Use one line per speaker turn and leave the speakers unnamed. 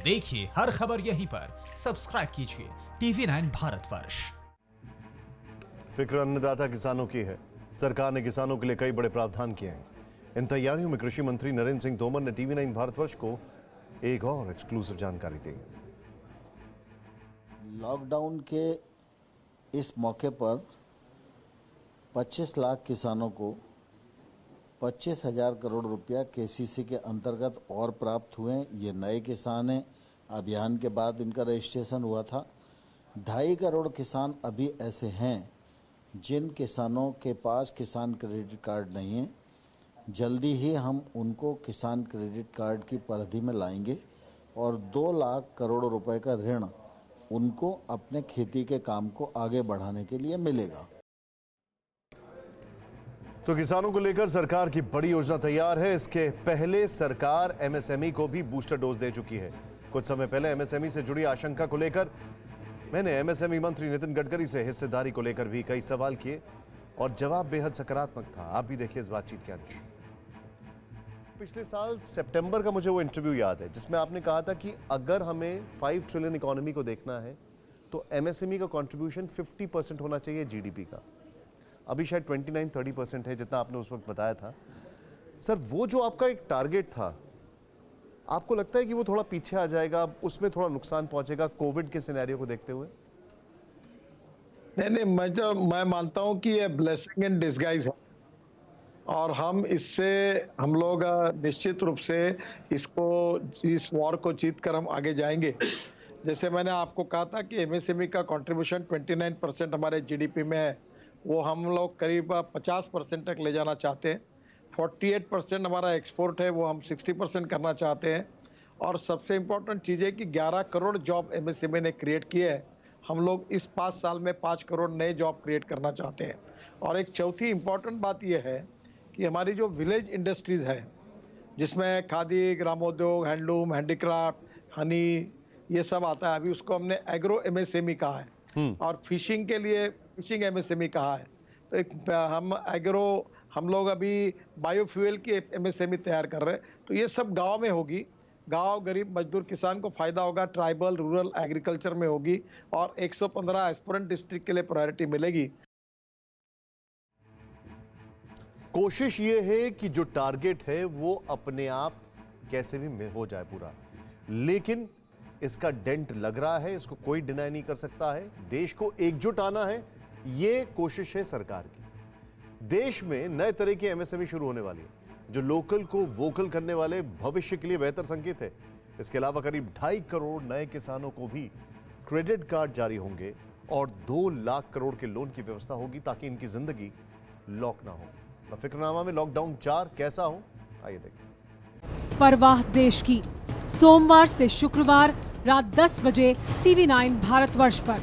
देखिए हर खबर यहीं पर, सब्सक्राइब कीजिए TV9 भारतवर्ष।
फिक्र अन्नदाता किसानों की है। सरकार ने किसानों के लिए कई बड़े प्रावधान किए हैं। इन तैयारियों में कृषि मंत्री नरेंद्र सिंह तोमर ने TV9 भारतवर्ष को एक और एक्सक्लूसिव जानकारी दी।
लॉकडाउन के इस मौके पर 25 लाख किसानों को 25,000 करोड़ रुपया KCC के अंतर्गत और प्राप्त हुए। ये नए किसान हैं, अभियान के बाद इनका रजिस्ट्रेशन हुआ था। 2.5 करोड़ किसान अभी ऐसे हैं जिन किसानों के पास किसान क्रेडिट कार्ड नहीं है। जल्दी ही हम उनको किसान क्रेडिट कार्ड की परिधि में लाएंगे और 2 लाख करोड़ रुपए का ऋण उनको अपने खेती के काम को आगे बढ़ाने के लिए मिलेगा।
तो किसानों को लेकर सरकार की बड़ी योजना तैयार है। इसके पहले सरकार MSME को भी बूस्टर डोज दे चुकी है। कुछ समय पहले MSME से जुड़ी आशंका को लेकर मैंने MSME मंत्री नितिन गडकरी से हिस्सेदारी को लेकर भी कई सवाल किए और जवाब बेहद सकारात्मक था। आप भी देखिए इस बातचीत के अंश। पिछले साल सितंबर का मुझे वो इंटरव्यू याद है जिसमें आपने कहा था कि अगर हमें 5 ट्रिलियन इकोनॉमी को देखना है तो MSME का कंट्रीब्यूशन 50% होना चाहिए GDP का। अभी शायद 29-30% है जितना आपने उस वक्त बताया था। सर, वो जो आपका एक टारगेट था, आपको लगता है कि वो थोड़ा पीछे आ जाएगा, उसमें थोड़ा नुकसान पहुंचेगा कोविड के सिनेरियो को देखते हुए?
नहीं, मैं मानता हूं कि ये ब्लेसिंग इन डिस्गाइज है और हम लोग निश्चित रूप से इस वॉर को जीत कर हम आगे जाएंगे। जैसे मैंने आपको कहा था कि MSME का कंट्रीब्यूशन 29% हमारे GDP में है, वो हम लोग करीब 50% तक ले जाना चाहते हैं। 48% हमारा एक्सपोर्ट है, वो हम 60% करना चाहते हैं। और सबसे इम्पोर्टेंट चीज़ है कि 11 करोड़ जॉब MSME ने क्रिएट किए हैं। हम लोग इस 5 साल में 5 करोड़ नए जॉब क्रिएट करना चाहते हैं। और एक चौथी इम्पोर्टेंट बात यह है कि हमारी जो विलेज इंडस्ट्रीज़ है, जिसमें खादी, ग्रामोद्योग, हैंडलूम, हैंडीक्राफ्ट, हनी, ये सब आता है, अभी उसको हमने एग्रो MSME कहा है और फिशिंग के लिए फिशिंग MSME कहा है। तो हम लोग अभी बायोफ्यूल की MSME तैयार कर रहे हैं। तो ये सब गांव में होगी, गांव गरीब मजदूर किसान को फायदा होगा, ट्राइबल रूरल एग्रीकल्चर में होगी और 115 एस्पिरेंट डिस्ट्रिक्ट के लिए प्रायोरिटी मिलेगी।
कोशिश ये है कि जो टारगेट है वो अपने आप कैसे भी हो जाए पूरा, लेकिन इसका डेंट लग रहा है, इसको कोई डिनाई नहीं कर सकता है। देश को एकजुट आना है, ये कोशिश है सरकार की। देश में नए तरह की MSME शुरू होने वाली है जो लोकल को वोकल करने वाले भविष्य के लिए बेहतर संकेत है। इसके अलावा करीब 2.5 करोड़ नए किसानों को भी क्रेडिट कार्ड जारी होंगे और 2 लाख करोड़ के लोन की व्यवस्था होगी ताकि इनकी जिंदगी लॉक ना हो। फिक्रनामा में लॉकडाउन 4 कैसा हो, आइए देखिए।
परवाह देश की, सोमवार से शुक्रवार रात 10 बजे TV9 भारतवर्ष पर।